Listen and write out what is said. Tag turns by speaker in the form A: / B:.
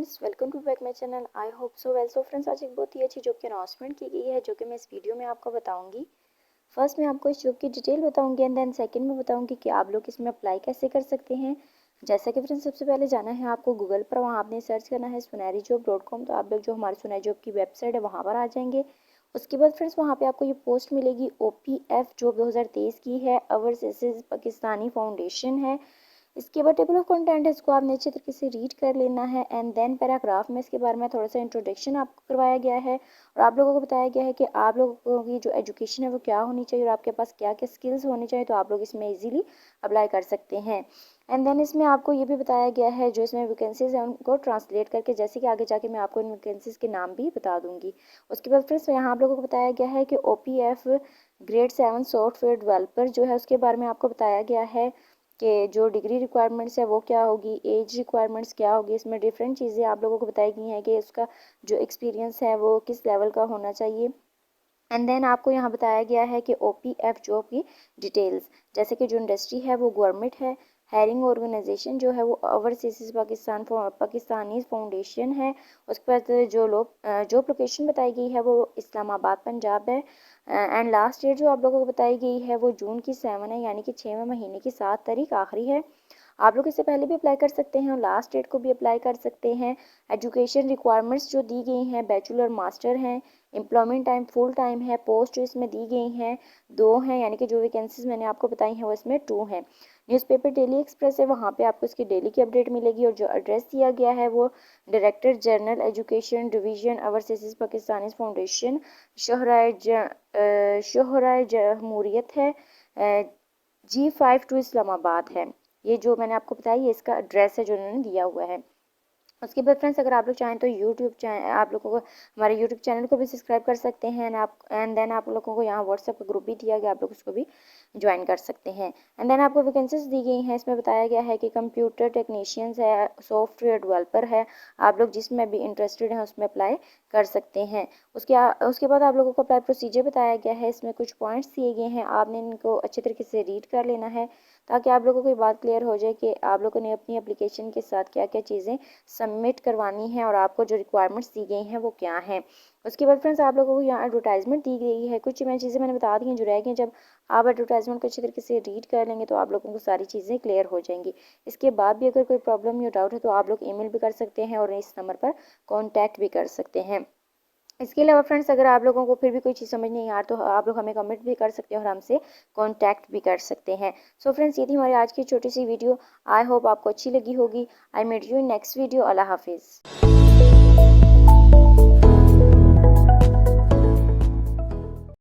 A: Friends, welcome to back my channel. I hope so well. So friends, आज एक बहुत ही अच्छी जॉब की अनाउंसमेंट की गई है जो कि मैं इस वीडियो में आपको बताऊंगी। फर्स्ट मैं आपको इस जॉब की डिटेल बताऊंगी एंड देन सेकंड में बताऊंगी कि आप लोग इसमें अप्लाई कैसे कर सकते हैं। जैसा कि फ्रेंड्स, सबसे पहले जाना है आपको गूगल पर, वहाँ आपने सर्च करना है sunarijob.com। तो आप लोग जो हमारी सुनहरी जॉब की वेबसाइट है वहाँ पर आ जाएंगे। उसके बाद फ्रेंड्स, वहाँ पे आपको ये पोस्ट मिलेगी OPF जॉब 2023 की है। ओवरसीज पाकिस्तानी फाउंडेशन है। इसके बाद टेबल ऑफ कंटेंट है, इसको आपने अच्छे तरीके से रीड कर लेना है एंड देन पैराग्राफ में इसके बारे में थोड़ा सा इंट्रोडक्शन आपको करवाया गया है और आप लोगों को बताया गया है कि आप लोगों की जो एजुकेशन है वो क्या होनी चाहिए और आपके पास क्या क्या स्किल्स होनी चाहिए, तो आप लोग इसमें इजीली अप्लाई कर सकते हैं। एंड देन इसमें आपको ये भी बताया गया है जो इसमें वैकेंसीज हैं उनको ट्रांसलेट करके, जैसे कि आगे जाके मैं आपको इन वैकेंसीज के नाम भी बता दूंगी। उसके बाद फ्रेंड्स, यहाँ आप लोगों को बताया गया है कि OPF ग्रेड 7 सॉफ्टवेयर डेवलपर जो है उसके बारे में आपको बताया गया है कि जो डिग्री रिक्वायरमेंट्स है वो क्या होगी, एज रिक्वायरमेंट्स क्या होगी। इसमें डिफरेंट चीज़ें आप लोगों को बताई गई हैं कि उसका जो एक्सपीरियंस है वो किस लेवल का होना चाहिए। एंड देन आपको यहाँ बताया गया है कि OPF जॉब की डिटेल्स, जैसे कि जो इंडस्ट्री है वो गवर्नमेंट है। हायरिंग ऑर्गेनाइजेशन जो है वो ओवरसीज पाकिस्तानी फाउंडेशन है। उसके बाद जो जॉब लोकेशन बताई गई है वो इस्लामाबाद पंजाब है। एंड लास्ट डेट जो आप लोगों को बताई गई है वो जून की 7 है, यानी कि 6वें महीने की 7 तारीख आखिरी है। आप लोग इससे पहले भी अप्लाई कर सकते हैं और लास्ट डेट को भी अप्लाई कर सकते हैं। एजुकेशन रिक्वायरमेंट्स जो दी गई हैं बैचलर मास्टर हैं। एम्प्लॉयमेंट टाइम फुल टाइम है। पोस्ट जो इसमें दी गई हैं 2 हैं, यानी कि जो वैकेंसीज मैंने आपको बताई हैं वो इसमें 2 हैं। न्यूज़पेपर डेली एक्सप्रेस है, वहाँ पे आपको इसकी डेली की अपडेट मिलेगी और जो एड्रेस दिया गया है वो director general education division overseas Pakistani foundation शोहराय जमहूरियत है, G52 इस्लामाबाद है। ये जो मैंने आपको बताया ये इसका एड्रेस है जो उन्होंने दिया हुआ है। उसके बाद फ्रेंड्स, अगर आप लोग चाहें तो यूट्यूब चैनल आप लोगों को हमारे यूट्यूब चैनल को भी सब्सक्राइब कर सकते हैं एंड देन आप लोगों को यहाँ व्हाट्सएप का ग्रुप भी दिया गया, आप लोग उसको भी ज्वाइन कर सकते हैं। एंड देन आपको वैकेंसीज दी गई हैं, इसमें बताया गया है कि कंप्यूटर टेक्नीशियंस है, सॉफ्टवेयर डेवलपर है। आप लोग जिसमें भी इंटरेस्टेड हैं उसमें अप्लाई कर सकते हैं। उसके बाद आप लोगों को अप्लाई प्रोसीजर बताया गया है, इसमें कुछ पॉइंट्स दिए गए हैं, आपने इनको अच्छे तरीके से रीड कर लेना है ताकि आप लोगों को ये बात क्लियर हो जाए कि आप लोगों ने अपनी एप्लीकेशन के साथ क्या क्या चीज़ें सबमिट करवानी है और आपको जो रिक्वायरमेंट्स दी गई हैं वो क्या हैं। उसके बाद फ्रेंड्स, आप लोगों को यहाँ एडवर्टाइजमेंट दी गई है, कुछ मैं चीज़ें मैंने बता दी हैं जो रह गई। जब आप एडवर्टाइजमेंट को अच्छे तरीके से रीड कर लेंगे तो आप लोगों को सारी चीज़ें क्लियर हो जाएंगी। इसके बाद भी अगर कोई प्रॉब्लम या डाउट है तो आप लोग ईमेल भी कर सकते हैं और इस नंबर पर कॉन्टैक्ट भी कर सकते हैं। इसके अलावा फ्रेंड्स, अगर आप लोगों को फिर भी कोई चीज़ समझ नहीं आ रही तो आप लोग हमें कमेंट भी कर सकते हैं और हमसे कांटेक्ट भी कर सकते हैं। सो फ्रेंड्स, ये थी हमारी आज की छोटी सी वीडियो। आई होप आपको अच्छी लगी होगी। I meet you in next video. Allah हाफिज़।